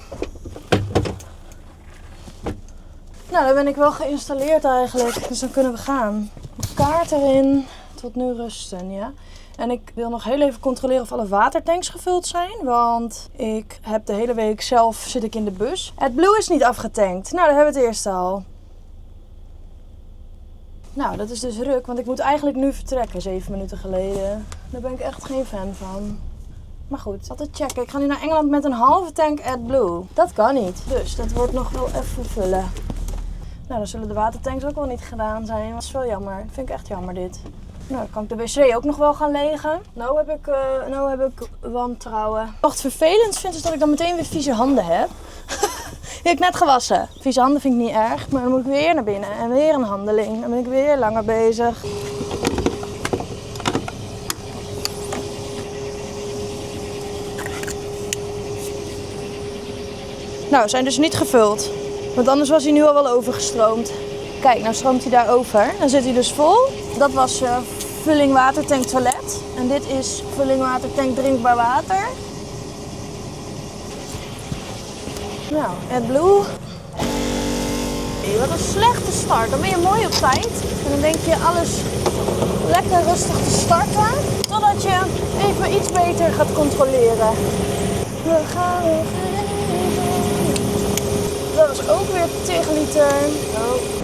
Nou, dan ben ik wel geïnstalleerd eigenlijk. Dus dan kunnen we gaan. Kaart erin. Tot nu rusten, ja. En ik wil nog heel even controleren of alle watertanks gevuld zijn. Want ik heb de hele week zelf zit ik in de bus. AdBlue is niet afgetankt. Nou, daar hebben we het eerst al. Nou, dat is dus ruk. Want ik moet eigenlijk nu vertrekken, 7 minuten geleden. Daar ben ik echt geen fan van. Maar goed, altijd checken. Ik ga nu naar Engeland met een halve tank AdBlue. Dat kan niet. Dus dat wordt nog wel even vullen. Nou, dan zullen de watertanks ook wel niet gedaan zijn. Dat is wel jammer. Dat vind ik echt jammer dit. Nou, dan kan ik de wc ook nog wel gaan legen. Nou heb ik wantrouwen. Wat ik vervelend vind is dat ik dan meteen weer vieze handen heb. Die heb ik net gewassen. Vieze handen vind ik niet erg, maar dan moet ik weer naar binnen en weer een handeling. Dan ben ik weer langer bezig. Nou, we zijn dus niet gevuld. Want anders was hij nu al wel overgestroomd. Kijk, nou stroomt hij daar over. Dan zit hij dus vol. Dat was vulling watertank toilet. En dit is vulling watertank drinkbaar water. Nou, AdBlue. Hey, wat een slechte start. Dan ben je mooi op tijd. En dan denk je alles lekker rustig te starten. Totdat je even iets beter gaat controleren. We gaan weer. Dat was ook weer 10 liter. Oh.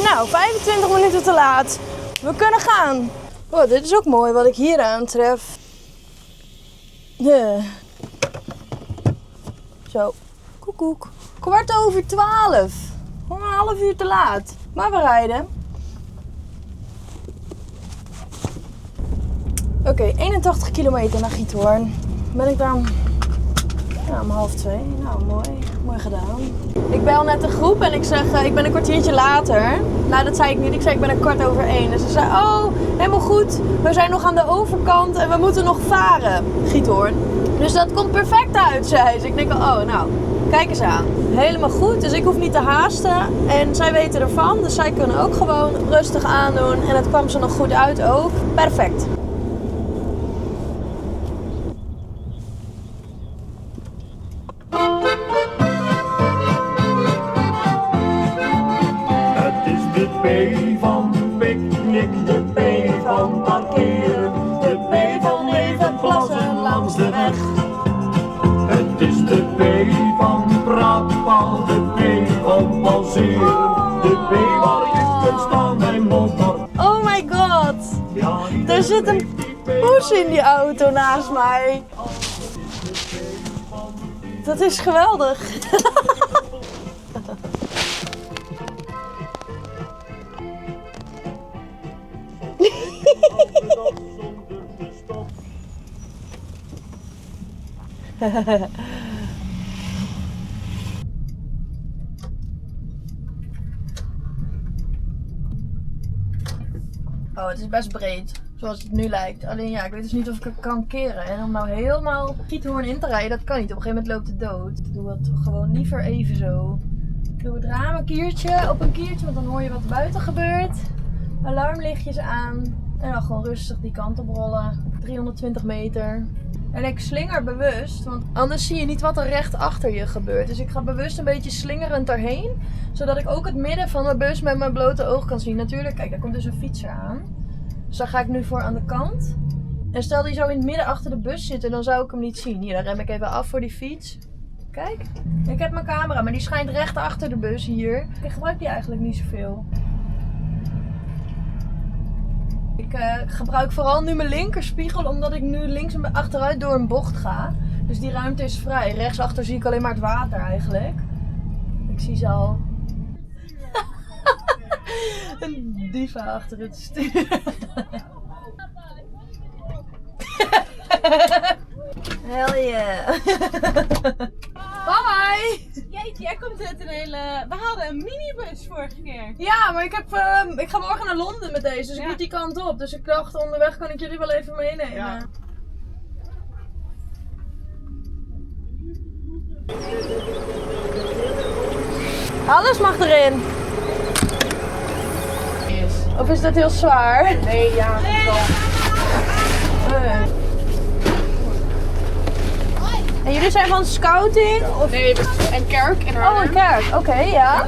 Nou, 25 minuten te laat. We kunnen gaan. Oh, dit is ook mooi wat ik hier aantref. Zo, koekoek. 11:15. Gewoon een half uur te laat. Maar we rijden. Oké, 81 kilometer naar Giethoorn. Ben ik dan om 1:30. Nou, mooi gedaan. Ik bel net de groep en ik zeg, ik ben een kwartiertje later. Nou, dat zei ik niet. Ik zei, ik ben 1:15. En ze zei, oh, helemaal goed. We zijn nog aan de overkant en we moeten nog varen, Giethoorn. Dus dat komt perfect uit, zei ze. Ik denk, oh, nou, kijk eens aan. Helemaal goed. Dus ik hoef niet te haasten. En zij weten ervan. Dus zij kunnen ook gewoon rustig aandoen. En het kwam ze nog goed uit ook. Perfect. De P van parkeren, de P van even plassen langs de weg. Het is de P van praatpaal, de P van pauzeren, de P waar je kunt staan bij motor. Oh my god, er zit een poes in die auto naast mij. Dat is geweldig. Oh, het is best breed, zoals het nu lijkt. Alleen ja, ik weet dus niet of ik het kan keren. En om nou helemaal Giethoorn in te rijden, dat kan niet. Op een gegeven moment loopt het dood. Ik doe het gewoon liever even zo. Ik doe het raam een kiertje, op een kiertje, want dan hoor je wat buiten gebeurt. Alarmlichtjes aan. En dan gewoon rustig die kant op rollen. 320 meter. En ik slinger bewust, want anders zie je niet wat er recht achter je gebeurt. Dus ik ga bewust een beetje slingerend erheen. Zodat ik ook het midden van mijn bus met mijn blote oog kan zien. Natuurlijk, kijk, daar komt dus een fietser aan. Dus daar ga ik nu voor aan de kant. En stel die zou in het midden achter de bus zitten, dan zou ik hem niet zien. Hier, dan rem ik even af voor die fiets. Kijk, ik heb mijn camera, maar die schijnt recht achter de bus hier. Ik gebruik die eigenlijk niet zoveel. Ik gebruik vooral nu mijn linkerspiegel, omdat ik nu links en achteruit door een bocht ga. Dus die ruimte is vrij. Rechtsachter zie ik alleen maar het water eigenlijk. Ik zie ze al. Een diva achter het stuur. Hell yeah. Bye! Jeetje, jij komt net een hele... We hadden een minibus vorige keer. Ja, maar ik ga morgen naar Londen met deze, dus ik moet die kant op. Dus ik dacht, onderweg kan ik jullie wel even meenemen. Ja. Alles mag erin. Of is dat heel zwaar? Nee, ja. En jullie zijn van scouting? Of? Nee, een kerk in Oh, een kerk. Oké, ja.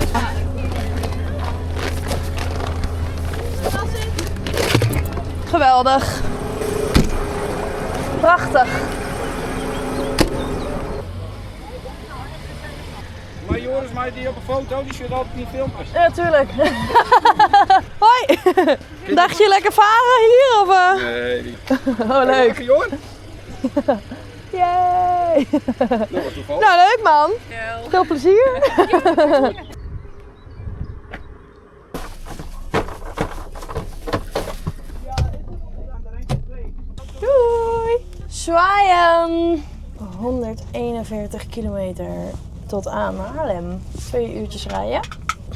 Geweldig. Prachtig. Maar Joris, maar die op een foto, die zit altijd in filmpjes. Ja, tuurlijk. Hoi. Dacht je lekker varen hier? Of, Nee. Oh, leuk. Joris? Yay. Dat was toevallig. Nou, leuk man. Veel plezier. zwaaien! 141 kilometer tot aan Haarlem. 2 uurtjes rijden.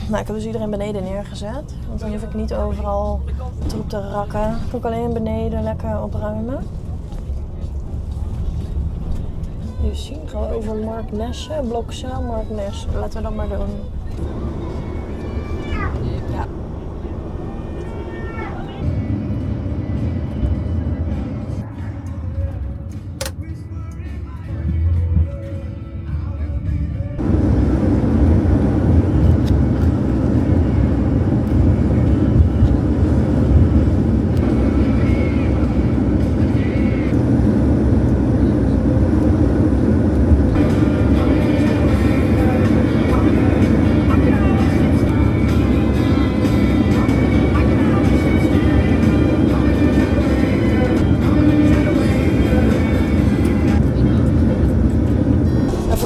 Nou, ik heb dus iedereen beneden neergezet. Want dan hoef ik niet overal troep te rakken. Ik kan ook alleen beneden lekker opruimen. Je zien gaan we over Marknesse, Blokzaal, Marknesse. Laten we dat maar doen. Ja.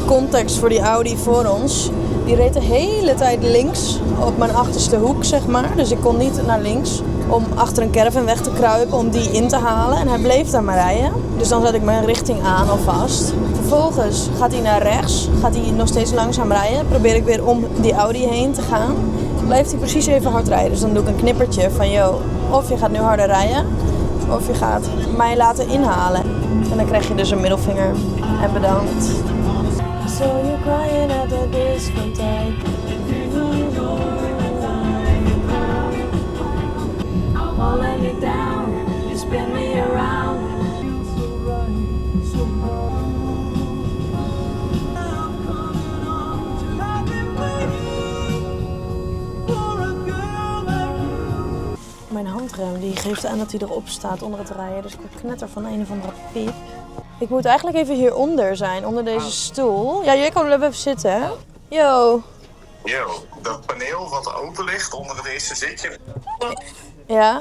Context voor die Audi voor ons. Die reed de hele tijd links op mijn achterste hoek, zeg maar. Dus ik kon niet naar links om achter een caravan weg te kruipen om die in te halen. En hij bleef daar maar rijden. Dus dan zet ik mijn richting aan alvast. Vervolgens gaat hij naar rechts. Gaat hij nog steeds langzaam rijden. Probeer ik weer om die Audi heen te gaan. Blijft hij precies even hard rijden. Dus dan doe ik een knippertje van, yo, of je gaat nu harder rijden. Of je gaat mij laten inhalen. En dan krijg je dus een middelvinger. En bedankt. So you're crying at the discotheque. Won't let me down, you spin me around. Mijn handrem die geeft aan dat hij erop staat onder het rijden. Dus ik word knetter van een of andere piep. Ik moet eigenlijk even hieronder zijn, onder deze stoel. Ja, jij kan er even zitten, hè? Yo. Yo, dat paneel wat open ligt onder het eerste zitje. Ja.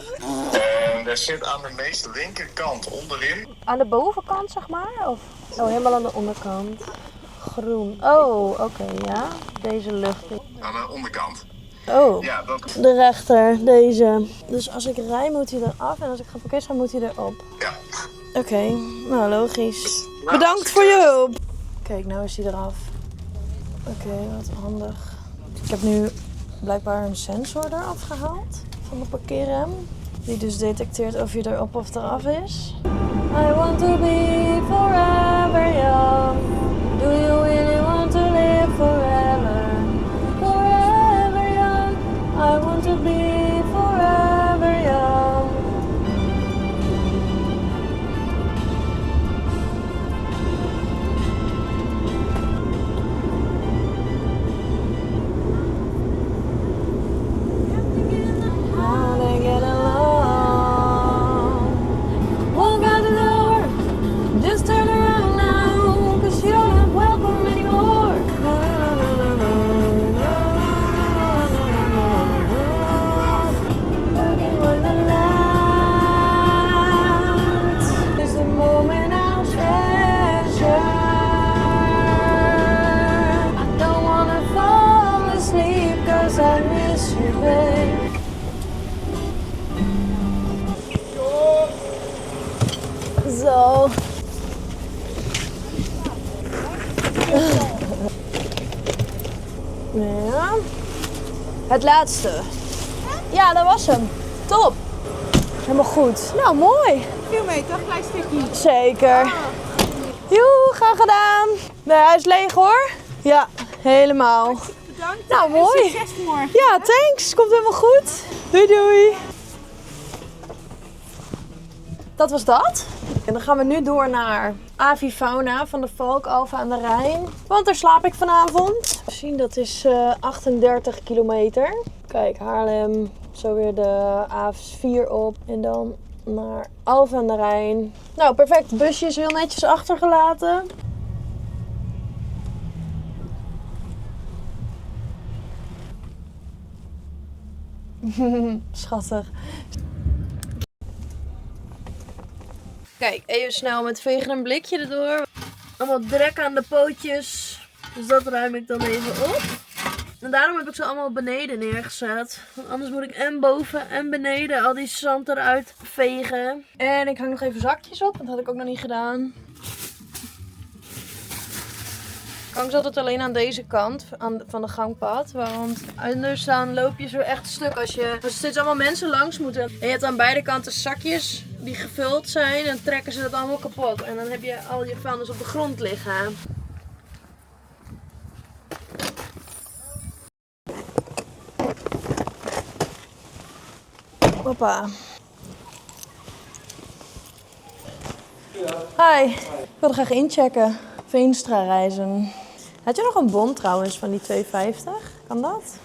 En daar zit aan de meest linkerkant onderin. Aan de bovenkant, zeg maar? Of? Oh, helemaal aan de onderkant. Groen. Oh, oké, ja. Deze lucht. Aan de onderkant. Oh, ja, dat... de rechter, deze. Dus als ik rij moet hij eraf en als ik ga parkeren moet hij erop. Ja. Oké, nou logisch. Bedankt voor je hulp. Kijk, nou is hij eraf. Oké, wat handig. Ik heb nu blijkbaar een sensor eraf gehaald van de parkeerrem. Die dus detecteert of je erop of eraf is. I want to be forever young. Do you really want to live forever? Forever young. I want to be forever young. Zo. Ja. Het laatste. Ja, dat was hem. Top. Helemaal goed. Nou, mooi. Veel mee, toch? Klein stukje. Zeker. Joe, graag gedaan. Nee, hij is leeg hoor. Ja, helemaal. Bedankt. Nou, mooi. Succes morgen. Ja, thanks. Komt helemaal goed. Doei, doei. Dat was dat. En dan gaan we nu door naar Avifauna van de Valkalve aan de Rijn. Want daar slaap ik vanavond. We zien dat is 38 kilometer. Kijk, Haarlem. Zo weer de A4 op. En dan naar Alphen aan de Rijn. Nou, perfect. Het busje is heel netjes achtergelaten. Schattig. Kijk, even snel met vegen een blikje erdoor. Allemaal drek aan de pootjes. Dus dat ruim ik dan even op. En daarom heb ik ze allemaal beneden neergezet. Want anders moet ik en boven en beneden al die zand eruit vegen. En ik hang nog even zakjes op, want dat had ik ook nog niet gedaan. Ik hang ze altijd alleen aan deze kant van de gangpad. Want anders dan loop je zo echt stuk als er steeds allemaal mensen langs moeten. En je hebt aan beide kanten zakjes die gevuld zijn. En dan trekken ze dat allemaal kapot. En dan heb je al je vuilnis op de grond liggen. Hoppa. Hi, ik wilde graag inchecken. Veenstra reizen. Had je nog een bon trouwens van die 2,50? Kan dat?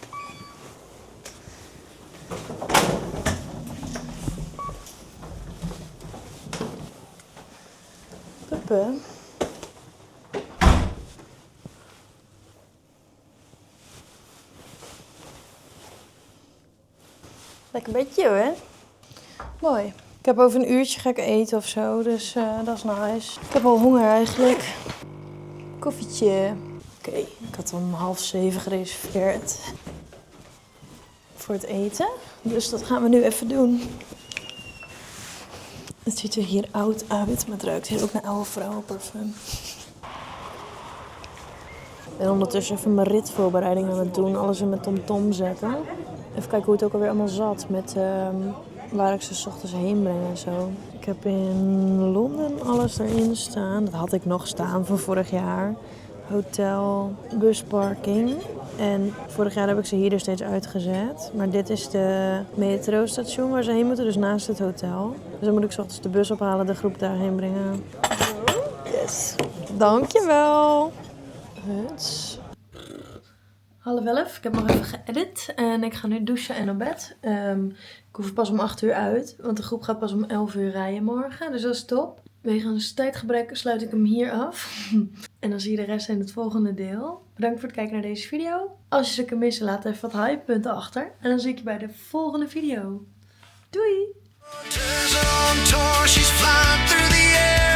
Puppen. Lekker beetje hoor. Mooi. Ik heb over een uurtje ga ik eten of zo, dus dat is nice. Ik heb al honger eigenlijk. Koffietje. Oké, ik had om 6:30 gereserveerd voor het eten. Dus dat gaan we nu even doen. Het ziet er hier oud uit, maar het ruikt hier ook naar oude vrouwenparfum. Ik ben ondertussen even mijn ritvoorbereiding aan het doen. Alles in mijn TomTom zetten. Even kijken hoe het ook alweer allemaal zat met waar ik ze 's ochtends heen breng en zo. Ik heb in Londen alles erin staan. Dat had ik nog staan van vorig jaar. Hotel, busparking. En vorig jaar heb ik ze hier dus steeds uitgezet. Maar dit is de metrostation waar ze heen moeten, dus naast het hotel. Dus dan moet ik 's ochtends de bus ophalen, de groep daarheen brengen. Yes. Dankjewel. Huts. 10:30. Ik heb nog even geëdit en ik ga nu douchen en op bed. Ik hoef pas om 8 uur uit, want de groep gaat pas om 11 uur rijden morgen. Dus dat is top. Wegens tijdgebrek sluit ik hem hier af. En dan zie je de rest in het volgende deel. Bedankt voor het kijken naar deze video. Als je ze kan missen, laat even wat hypepunten achter. En dan zie ik je bij de volgende video. Doei! She's flying through the air.